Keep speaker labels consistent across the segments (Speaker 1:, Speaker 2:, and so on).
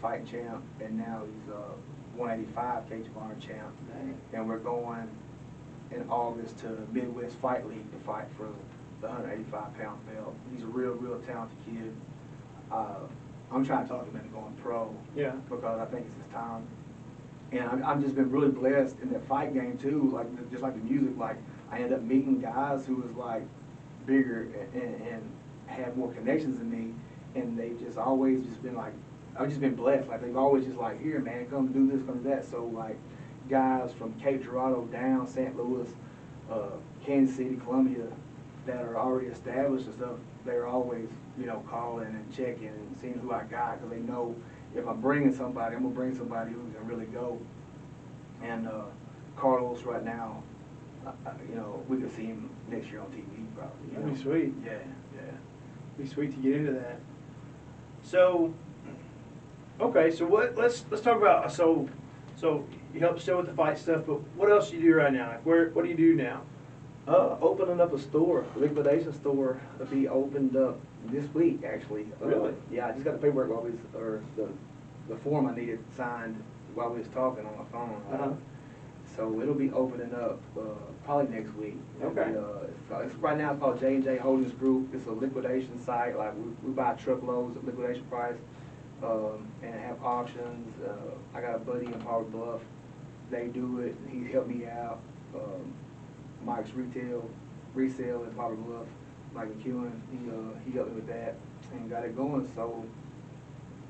Speaker 1: fighting champ, and now he's a 185 cage bar champ.
Speaker 2: Dang.
Speaker 1: And we're going in August to Midwest Fight League to fight for the 185-pound belt. He's a real talented kid. I'm trying to talk him into going pro.
Speaker 2: Yeah.
Speaker 1: Because I think it's his time. And I've just been really blessed in that fight game too. Like just like the music, like I ended up meeting guys who was like bigger and had more connections than me, and they just always just been like, I've just been blessed. Like they've always just like, here man, come do this, come do that. So like guys from Cape Girardeau down, St. Louis, Kansas City, Columbia, that are already established and stuff, they're always, you know, calling and checking and seeing who I got, because they know if I'm bringing somebody, I'm gonna bring somebody who can really go. And Carlos right now, you know, we could see him next year on TV probably.
Speaker 2: That'd be sweet.
Speaker 1: Yeah, yeah.
Speaker 2: Be sweet to get into that. So, okay, so let's talk about so you help still with the fight stuff, but what else do you do right now? Like what do you do now?
Speaker 1: Opening up a store, a liquidation store, will be opened up this week actually.
Speaker 2: Really?
Speaker 1: Yeah, I just got the paperwork while we was, or the form I needed signed while we was talking on my phone. So it'll be opening up probably next week.
Speaker 2: Okay.
Speaker 1: It's right now it's called J&J Holdings Group. It's a liquidation site. Like we buy truckloads at liquidation price and have auctions. I got a buddy in Hard Bluff. They do it. He helped me out. Mike's resale in Harbor Bluff, Mike McEwen, he helped me with that and got it going. So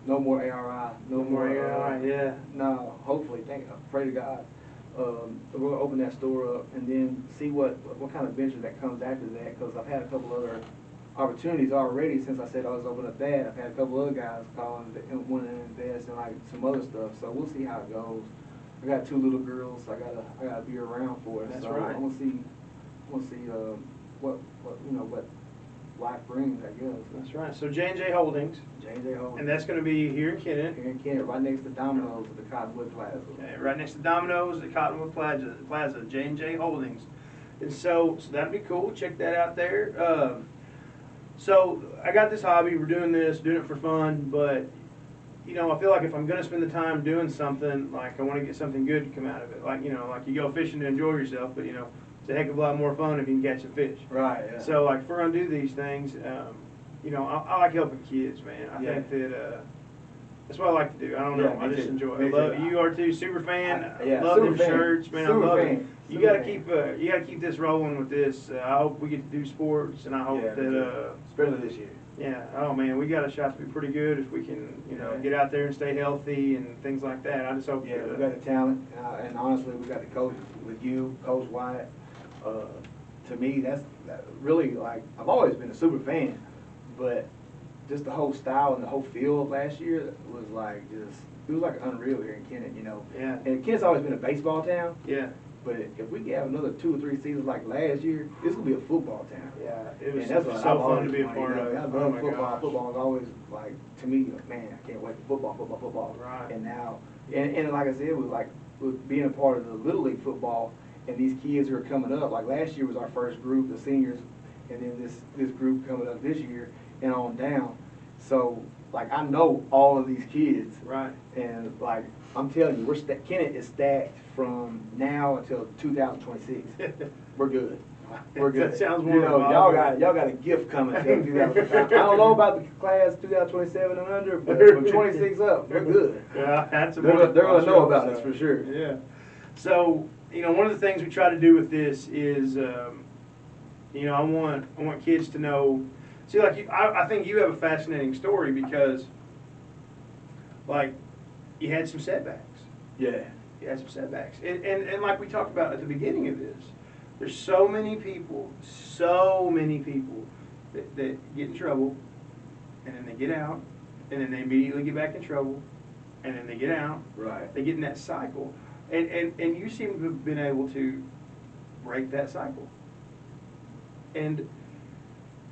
Speaker 1: no more ARI,
Speaker 2: No more ARI, yeah.
Speaker 1: No, hopefully, pray to God. We're gonna open that store up and then see what kind of venture that comes after that. Because I've had a couple other opportunities already since I said I was opening up that. I've had a couple other guys calling and wanting to invest in like some other stuff. So we'll see how it goes. I got 2 little girls. I gotta be around for it.
Speaker 2: That's
Speaker 1: so
Speaker 2: right.
Speaker 1: I'm gonna see what you know what life brings, I guess.
Speaker 2: That's right. So J&J Holdings.
Speaker 1: J&J Holdings.
Speaker 2: And that's going to be here in Kennett.
Speaker 1: Here in Kennett, right next to Domino's at the Cottonwood Plaza.
Speaker 2: Okay, right next to Domino's at Cottonwood Plaza, J&J Holdings. And so that'd be cool. Check that out there. So I got this hobby. We're doing it for fun, but you know, I feel like if I'm going to spend the time doing something, like I want to get something good to come out of it. Like, you know, like you go fishing to enjoy yourself, but you know, it's a heck of a lot more fun if you can catch some fish.
Speaker 1: Right, yeah.
Speaker 2: So like if we're going to do these things, you know, I like helping kids, man. I
Speaker 1: Yeah.
Speaker 2: think that that's what I like to do. I don't know.
Speaker 1: Yeah,
Speaker 2: I
Speaker 1: me
Speaker 2: just
Speaker 1: too.
Speaker 2: enjoy it.
Speaker 1: Me
Speaker 2: I love
Speaker 1: too.
Speaker 2: you are too, super fan.
Speaker 1: Yeah,
Speaker 2: love
Speaker 1: super
Speaker 2: them
Speaker 1: fan.
Speaker 2: shirts, man.
Speaker 1: Super
Speaker 2: I love
Speaker 1: fan.
Speaker 2: it. You
Speaker 1: Super
Speaker 2: gotta
Speaker 1: fan.
Speaker 2: keep keep this rolling with this. I hope we get to do sports, and I hope
Speaker 1: Yeah,
Speaker 2: that
Speaker 1: especially this year.
Speaker 2: yeah. Oh man, we got a shot to be pretty good if we can, you know,
Speaker 1: Yeah.
Speaker 2: get out there and stay healthy and things like that. I just hope.
Speaker 1: Yeah, we got the talent, and honestly, we got the coaches with you, Coach Wyatt. To me, that's really like I've always been a super fan, but just the whole style and the whole feel of last year was like it was like unreal here in Kennett, you know.
Speaker 2: Yeah.
Speaker 1: And Kennett's always been a baseball town.
Speaker 2: Yeah.
Speaker 1: But if we have another 2 or 3 seasons like last year, this will be a football town.
Speaker 2: Yeah. It was
Speaker 1: And that's what
Speaker 2: so
Speaker 1: I've
Speaker 2: fun
Speaker 1: always
Speaker 2: to be a
Speaker 1: wanted,
Speaker 2: part
Speaker 1: you know.
Speaker 2: of.
Speaker 1: I
Speaker 2: Oh
Speaker 1: love
Speaker 2: my
Speaker 1: football.
Speaker 2: gosh.
Speaker 1: Football is always like to me, like, man, I can't wait for football.
Speaker 2: Right.
Speaker 1: And now, and like I said, with being a part of the Little League football, and these kids who are coming up. Like last year was our first group, the seniors, and then this group coming up this year and on down. So like I know all of these kids.
Speaker 2: Right.
Speaker 1: And like I'm telling you, Kennett is stacked from now until 2026. We're good. We're good.
Speaker 2: That sounds
Speaker 1: you know,
Speaker 2: wonderful.
Speaker 1: y'all got a gift coming. Till 2025. I don't know about the class 2027 and under, but from 26 up, we're good.
Speaker 2: Yeah, that's a
Speaker 1: They're gonna know about us for sure.
Speaker 2: Yeah. So you know, one of the things we try to do with this is, you know, I want kids to know. See, like I think you have a fascinating story because, like, you had some setbacks.
Speaker 1: Yeah.
Speaker 2: You had some setbacks, and like we talked about at the beginning of this, there's so many people that get in trouble, and then they get out, and then they immediately get back in trouble, and then they get out.
Speaker 1: Right.
Speaker 2: They get in that cycle, and you seem to have been able to break that cycle, and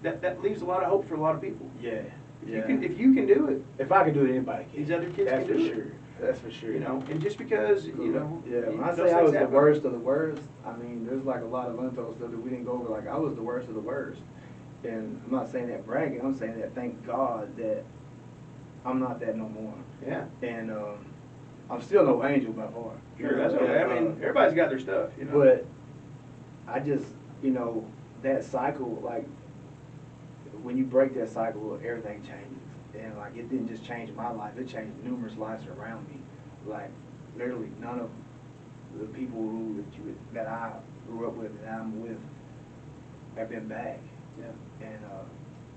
Speaker 2: that leaves a lot of hope for a lot of people.
Speaker 1: Yeah.
Speaker 2: If you can do it,
Speaker 1: If I can do it, anybody can.
Speaker 2: these other kids
Speaker 1: That's
Speaker 2: can
Speaker 1: for
Speaker 2: do
Speaker 1: sure.
Speaker 2: it.
Speaker 1: That's for sure.
Speaker 2: You know, and just because, you know.
Speaker 1: Yeah, when I
Speaker 2: those
Speaker 1: say I
Speaker 2: things
Speaker 1: was the
Speaker 2: happen.
Speaker 1: worst of the worst, I mean, there's like a lot of untold stuff that we didn't go over. Like, I was the worst of the worst. And I'm not saying that bragging, I'm saying that thank God that I'm not that no more.
Speaker 2: Yeah.
Speaker 1: And I'm still no angel by far.
Speaker 2: Sure, that's okay. I mean, everybody's got their stuff, you know.
Speaker 1: But I just, you know, that cycle, like, when you break that cycle, everything changes. And, like, it didn't just change my life, it changed numerous lives around me. Like, literally none of the people that I grew up with and I'm with have been back.
Speaker 2: Yeah.
Speaker 1: And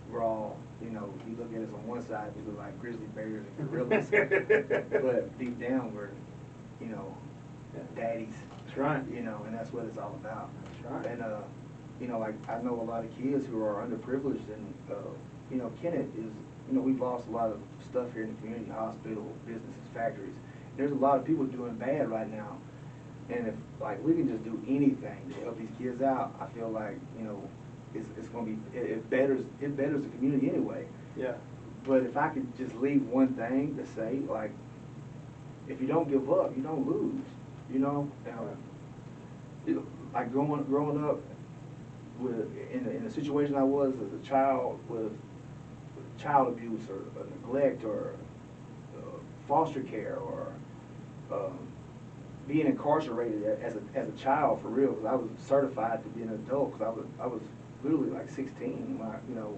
Speaker 1: we're all, you know, you look at us on one side, we look like grizzly bears and gorillas. But deep down, we're, you know, daddies.
Speaker 2: That's right.
Speaker 1: You know, and that's what it's all about.
Speaker 2: That's right.
Speaker 1: And, you know, like, I know a lot of kids who are underprivileged, and, you know, Kennett is, you know, we've lost a lot of stuff here in the community, hospital, businesses, factories. There's a lot of people doing bad right now. And if, like, we can just do anything to help these kids out, I feel like, you know, it's going to be, it betters the community anyway.
Speaker 2: Yeah.
Speaker 1: But if I could just leave one thing to say, like, if you don't give up, you don't lose, you know? Like, growing up in the situation I was as a child with child abuse or neglect or foster care or being incarcerated as a child, for real, because I was certified to be an adult, because I was literally like 16 when you know,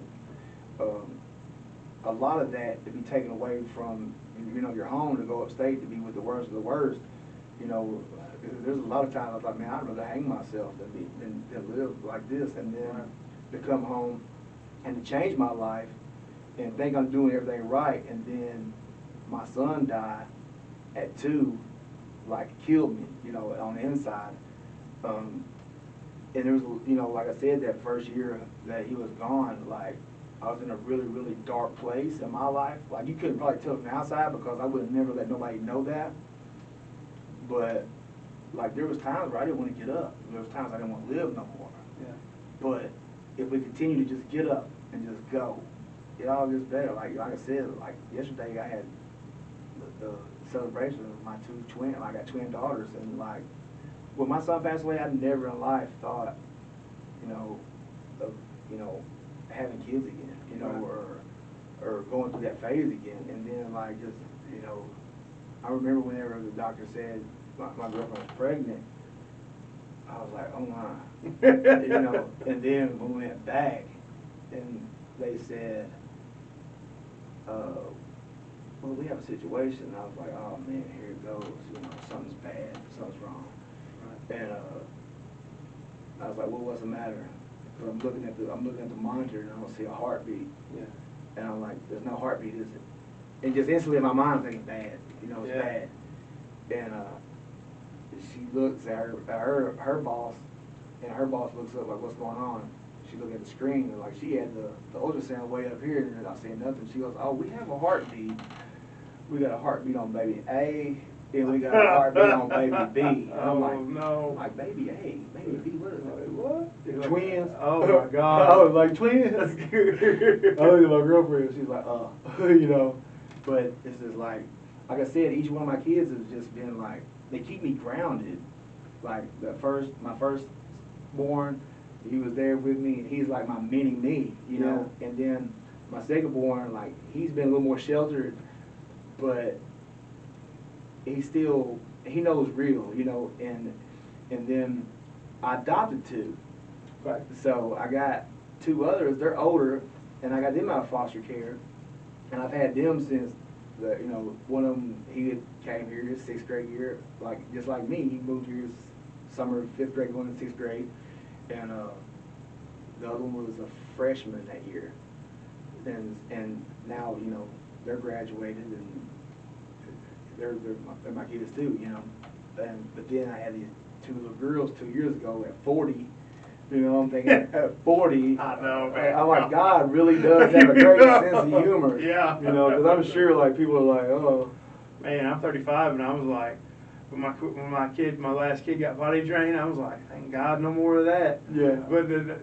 Speaker 1: a lot of that to be taken away from, you know, your home to go upstate to be with the worst of the worst. You know, there's a lot of times I thought, man, I'd rather hang myself than live like this, and then to come home and to change my life and think I'm doing everything right, and then my son died at 2, like, killed me, you know, on the inside. And there was, you know, like I said, that first year that he was gone, like, I was in a really, really dark place in my life. Like, you couldn't probably tell from the outside because I would have never let nobody know that. But, like, there was times where I didn't want to get up. There was times I didn't want to live no more.
Speaker 2: Yeah.
Speaker 1: But if we continue to just get up and just go, it all gets better. Like I said, like, yesterday I had the celebration of my 2 twins. I got twin daughters, and, like, when my son passed away, I never in life thought, you know, of, you know, having kids again, you know, or going through that phase again. And then, like, just, you know, I remember whenever the doctor said my girlfriend was pregnant, I was like, oh my, you know. And then when we went back, and they said, well, we have a situation. And I was like, oh man, here it goes. You know, something's bad, something's wrong. And I was like, well, what's the matter? Because I'm looking at the monitor and I don't see a heartbeat.
Speaker 2: Yeah.
Speaker 1: And I'm like, there's no heartbeat, is it? And just instantly in my mind, I'm thinking, bad. You know, it's bad. And she looks at her boss, and her boss looks up like, what's going on? She looked at the screen, and, like, she had the ultrasound way up here, and I said nothing. She goes, oh, we have a heartbeat. We got a heartbeat on baby A, and we got a heartbeat on baby B. And I'm like,
Speaker 2: no.
Speaker 1: I'm like, baby A, baby B, what is that?
Speaker 2: What?
Speaker 1: Twins?
Speaker 2: Oh my God.
Speaker 1: I was like, twins? I looked at my girlfriend, she's like, you know. But it's just like I said, each one of my kids has just been like, they keep me grounded. Like my first born, he was there with me, and he's like my mini me, you know. And then my second born, like, he's been a little more sheltered, but he knows real, you know. And then I adopted 2.
Speaker 2: Right.
Speaker 1: So I got 2 others. They're older, and I got them out of foster care, and I've had them since you know, one of them, he had came here his 6th grade year, like, just like me. He moved here his summer 5th grade going to 6th grade, and the other one was a freshman that year, and now, you know, they're graduated, and they're my kids too, you know. But then I had these 2 little girls 2 years ago at 40. You know, I'm thinking at 40,
Speaker 2: I know, man.
Speaker 1: I'm like, God really does have a great sense of humor.
Speaker 2: Yeah.
Speaker 1: You know, because I'm sure, like, people are like, oh.
Speaker 2: Man, I'm 35, and I was like, when my last kid got potty trained, I was like, thank God, no more of that.
Speaker 1: Yeah.
Speaker 2: But then,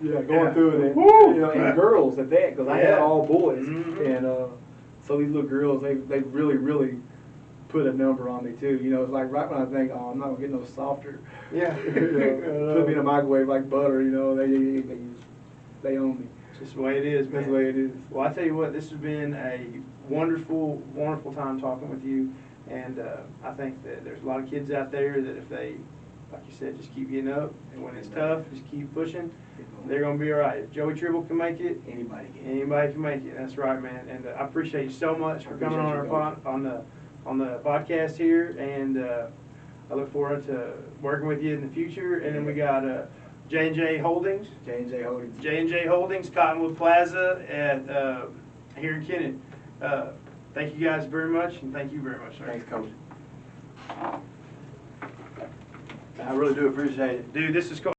Speaker 1: Going through it.
Speaker 2: Woo!
Speaker 1: You know, and girls at that, because I had all boys.
Speaker 2: Mm-hmm.
Speaker 1: And so these little girls, they really, really put a number on me too. You know, it's like right when I think, oh, I'm not gonna get no softer.
Speaker 2: Yeah.
Speaker 1: You know, put me in a microwave like butter. You know, they own me.
Speaker 2: It's just the way it is, man.
Speaker 1: That's the way it is.
Speaker 2: Well, I tell you what, this has been a wonderful, wonderful time talking with you. And I think that there's a lot of kids out there that if they, like you said, just keep getting up, and when it's tough, just keep pushing, they're going to be all right. If Joey Tribble can make it,
Speaker 1: Anybody can.
Speaker 2: anybody can make it. That's right, man. And I appreciate you so much for coming on on the podcast here. And I look forward to working with you in the future. And then we got J&J Holdings.
Speaker 1: J&J Holdings.
Speaker 2: J&J Holdings, Cottonwood Plaza at here in Kennet. Thank you guys very much, and thank you very much, sir.
Speaker 1: Thanks, Coach.
Speaker 3: I really do appreciate it.
Speaker 2: Dude, this is cool.